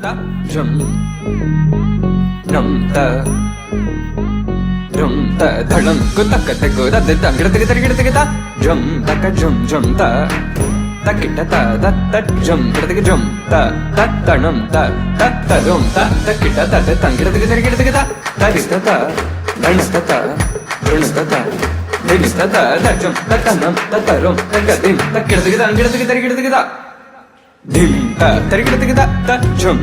ta jum rum ta dhalam ku tak te ku da de dang gida gida ta jum tak jum ta takita ta da jum gida jum ta tanam ta rum ta takita ta de dang gida ta tarita ta danasta ta runasta ta denista ta da jum tanam ta rum gadim takita gida dim ta tarigida gida ta jum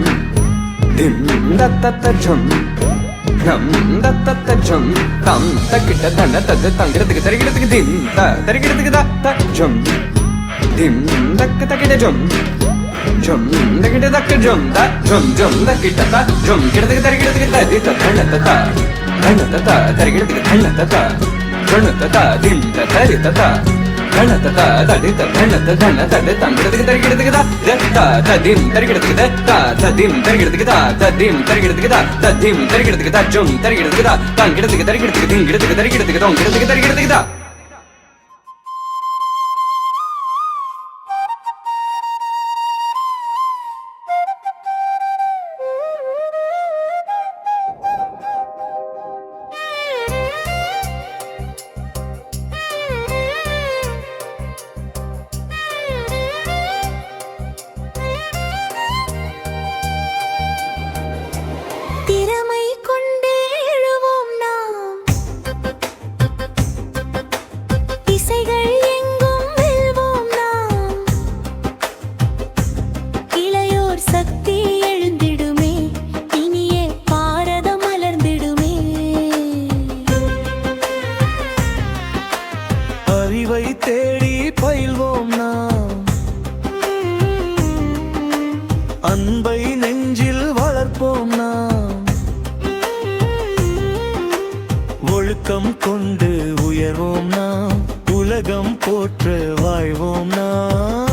dim ta jum ram ta jum tam takita dana ta tangirada tarigida dim ta tarigida gida ta jum dim takita jum takita jum ta jum takita ta jum kirada tarigida ta dana ta tarigida dana ta dim ta tarita ta dana ta dadita dana ta tangirada tarigida ta dim tarigida ta dim tarigida ta dim tarigida ta dim tarigida ta jum tarigida tangirada tarigida dingirada tarigida dongirada tarigida திறமை கொண்டே எழுவோம் நாம் திசைகள் எங்கும் வெல்வோம் நாம் இளையோர் சக்தி எழுந்திடுமே இனியே பாரதம் மலர்ந்திடுமே அறிவை தேடி பயில்வோம் நாம் அன்பை நெஞ்சில் வளர்ப்போம் நாம் ஒழுக்கம் கொண்டு உயர்வோம் நாம் உலகம் போற்ற வாழ்வோம் நாம்